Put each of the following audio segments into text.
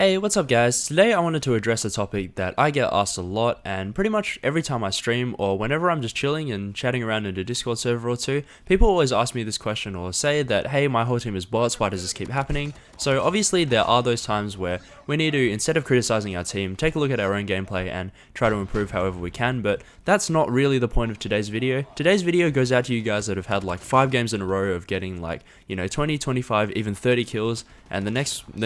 Hey, what's up guys? Today I wanted to address a topic that I get asked a lot, and pretty much every time I stream or whenever I'm just chilling and chatting around in a Discord server or two, people always ask me this question or say that, hey, my whole team is bots, why does this keep happening? So obviously there are those times where we need to, instead of criticizing our team, take a look at our own gameplay and try to improve however we can, but that's not really the point of today's video. Today's video goes out to you guys that have had like 5 games in a row of getting like, 20, 25, even 30 kills, and the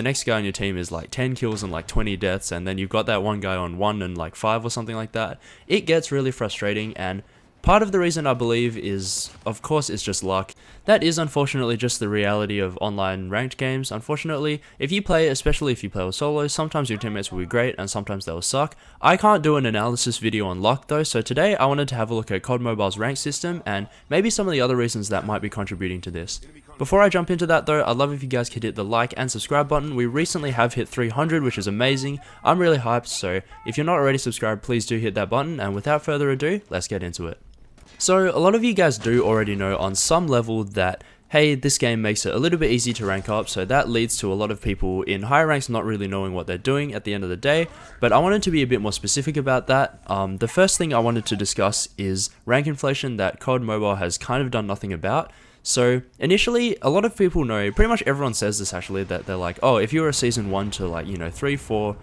next guy on your team is like 10 kills and like 20 deaths, and then you've got that one guy on 1 and like 5 or something like that. It gets really frustrating, and part of the reason I believe is, of course, it's just luck. That is unfortunately just the reality of online ranked games. Unfortunately, if you play, especially if you play with solos, sometimes your teammates will be great and sometimes they'll suck. I can't do an analysis video on luck though, so today I wanted to have a look at COD Mobile's rank system and maybe some of the other reasons that might be contributing to this. Before I jump into that though, I'd love if you guys could hit the like and subscribe button. We recently have hit 300, which is amazing. I'm really hyped, so if you're not already subscribed, please do hit that button, and without further ado, let's get into it. So a lot of you guys do already know on some level that, hey, this game makes it a little bit easy to rank up, so that leads to a lot of people in higher ranks not really knowing what they're doing at the end of the day, but I wanted to be a bit more specific about that. The first thing I wanted to discuss is rank inflation that COD Mobile has kind of done nothing about. So initially, a lot of people know, pretty much everyone says this actually, that they're like, oh, if you're a season 1 to like, 3, 4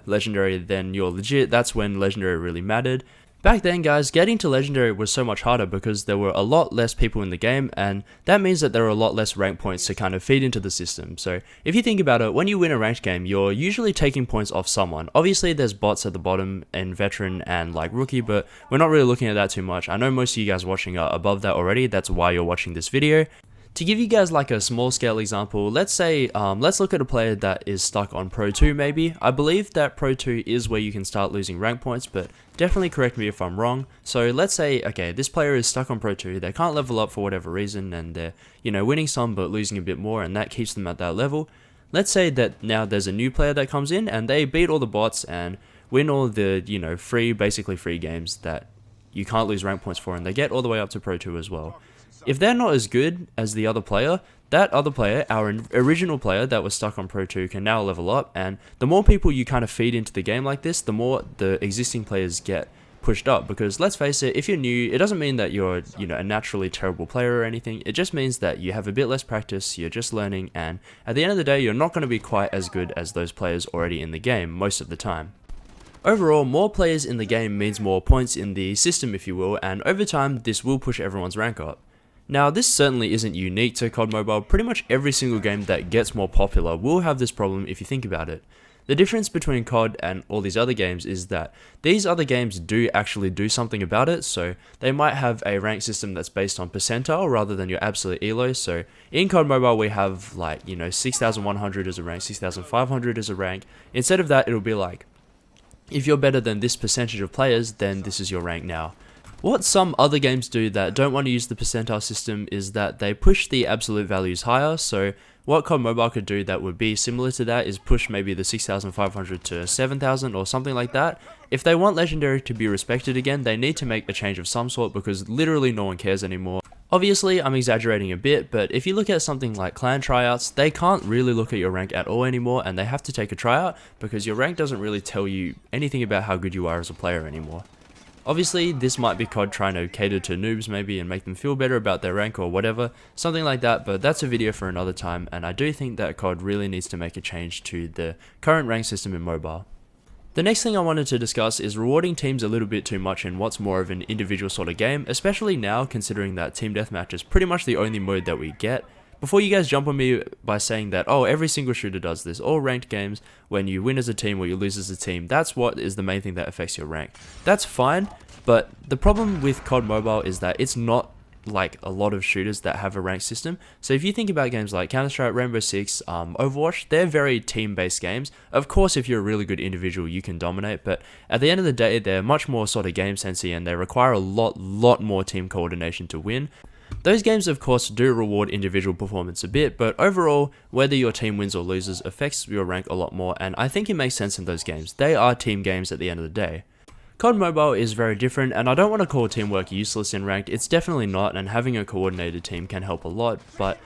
legendary, then you're legit. That's when legendary really mattered. Back then guys, getting to legendary was so much harder because there were a lot less people in the game, and that means that there are a lot less rank points to kind of feed into the system. So if you think about it, when you win a ranked game, you're usually taking points off someone. Obviously there's bots at the bottom in veteran and like rookie, but we're not really looking at that too much. I know most of you guys watching are above that already, that's why you're watching this video. To give you guys like a small scale example, let's say, let's look at a player that is stuck on Pro 2 maybe. I believe that Pro 2 is where you can start losing rank points, but definitely correct me if I'm wrong. So let's say, okay, this player is stuck on Pro 2, they can't level up for whatever reason, and they're, winning some but losing a bit more, and that keeps them at that level. Let's say that now there's a new player that comes in, and they beat all the bots and win all the, basically free games that you can't lose rank points for, and they get all the way up to Pro 2 as well. If they're not as good as the other player, that other player, our original player that was stuck on Pro 2, can now level up, and the more people you kind of feed into the game like this, the more the existing players get pushed up, because let's face it, if you're new, it doesn't mean that you're, a naturally terrible player or anything. It just means that you have a bit less practice, you're just learning, and at the end of the day, you're not going to be quite as good as those players already in the game most of the time. Overall, more players in the game means more points in the system, if you will, and over time, this will push everyone's rank up. Now, this certainly isn't unique to COD Mobile. Pretty much every single game that gets more popular will have this problem if you think about it. The difference between COD and all these other games is that these other games do actually do something about it, so they might have a rank system that's based on percentile rather than your absolute elo. So in COD Mobile we have like, 6,100 as a rank, 6,500 as a rank. Instead of that, it'll be like, if you're better than this percentage of players, then this is your rank now. What some other games do that don't want to use the percentile system is that they push the absolute values higher. So what COD Mobile could do that would be similar to that is push maybe the 6,500 to 7,000 or something like that. If they want legendary to be respected again, they need to make a change of some sort, because literally no one cares anymore. Obviously, I'm exaggerating a bit, but if you look at something like clan tryouts, they can't really look at your rank at all anymore, and they have to take a tryout because your rank doesn't really tell you anything about how good you are as a player anymore. Obviously, this might be COD trying to cater to noobs maybe and make them feel better about their rank or whatever, something like that, but that's a video for another time, and I do think that COD really needs to make a change to the current rank system in mobile. The next thing I wanted to discuss is rewarding teams a little bit too much in what's more of an individual sort of game, especially now considering that team deathmatch is pretty much the only mode that we get. Before you guys jump on me by saying that, oh, every single shooter does this, all ranked games, when you win as a team or you lose as a team, that's what is the main thing that affects your rank. That's fine, but the problem with COD Mobile is that it's not like a lot of shooters that have a ranked system. So if you think about games like Counter-Strike, Rainbow Six, Overwatch, they're very team-based games. Of course, if you're a really good individual, you can dominate, but at the end of the day, they're much more sort of game-sensy, and they require a lot more team coordination to win. Those games of course do reward individual performance a bit, but overall, whether your team wins or loses affects your rank a lot more, and I think it makes sense in those games. They are team games at the end of the day. COD Mobile is very different, and I don't want to call teamwork useless in ranked, it's definitely not, and having a coordinated team can help a lot, but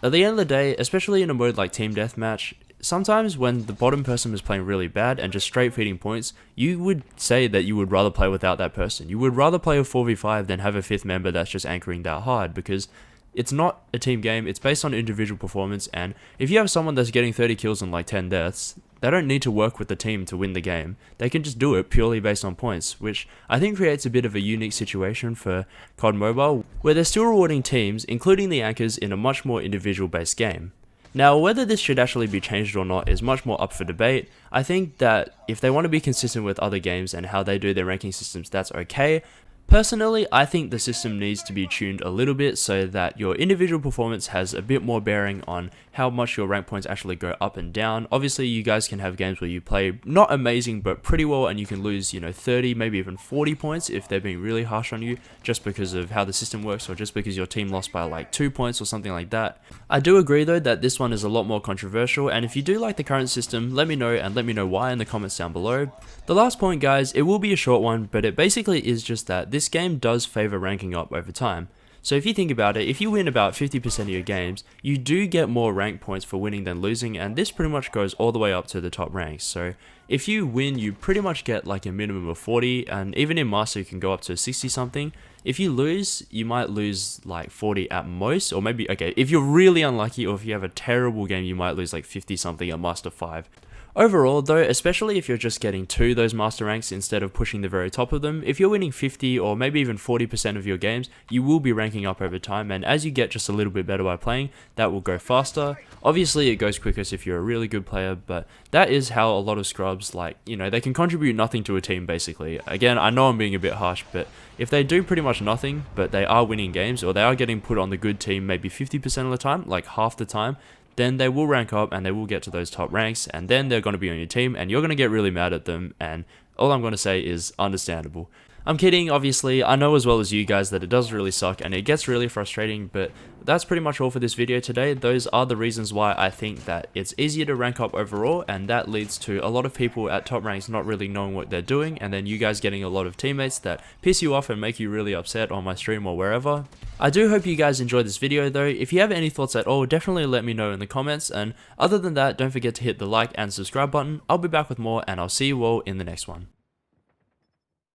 at the end of the day, especially in a mode like Team Deathmatch, sometimes when the bottom person is playing really bad and just straight feeding points, you would say that you would rather play without that person. You would rather play a 4v5 than have a fifth member that's just anchoring that hard, because it's not a team game, it's based on individual performance, and if you have someone that's getting 30 kills and like 10 deaths, they don't need to work with the team to win the game. They can just do it purely based on points, which I think creates a bit of a unique situation for COD Mobile, where they're still rewarding teams, including the anchors, in a much more individual based game. Now, whether this should actually be changed or not is much more up for debate. I think that if they want to be consistent with other games and how they do their ranking systems, that's okay. Personally, I think the system needs to be tuned a little bit so that your individual performance has a bit more bearing on how much your rank points actually go up and down. Obviously, you guys can have games where you play not amazing but pretty well and you can lose, 30, maybe even 40 points if they're being really harsh on you just because of how the system works, or just because your team lost by like 2 points or something like that. I do agree though that this one is a lot more controversial, and if you do like the current system, let me know, and let me know why in the comments down below. The last point, guys, it will be a short one, but it basically is just that this game does favor ranking up over time. So if you think about it, if you win about 50% of your games, you do get more rank points for winning than losing, and this pretty much goes all the way up to the top ranks. So if you win, you pretty much get like a minimum of 40, and even in Master you can go up to 60 something. If you lose, you might lose like 40 at most, or maybe, okay, if you're really unlucky or if you have a terrible game, you might lose like 50 something at Master 5. Overall though, especially if you're just getting to those master ranks instead of pushing the very top of them, if you're winning 50 or maybe even 40% of your games, you will be ranking up over time, and as you get just a little bit better by playing, that will go faster. Obviously it goes quickest if you're a really good player, but that is how a lot of scrubs, they can contribute nothing to a team basically. Again, I know I'm being a bit harsh, but if they do pretty much nothing, but they are winning games, or they are getting put on the good team maybe 50% of the time, like half the time, then they will rank up and they will get to those top ranks, and then they're going to be on your team and you're going to get really mad at them, and all I'm going to say is understandable. I'm kidding, obviously. I know as well as you guys that it does really suck and it gets really frustrating, but that's pretty much all for this video today. Those are the reasons why I think that it's easier to rank up overall, and that leads to a lot of people at top ranks not really knowing what they're doing, and then you guys getting a lot of teammates that piss you off and make you really upset on my stream or wherever. I do hope you guys enjoyed this video though. If you have any thoughts at all, definitely let me know in the comments, and other than that, don't forget to hit the like and subscribe button. I'll be back with more, and I'll see you all in the next one.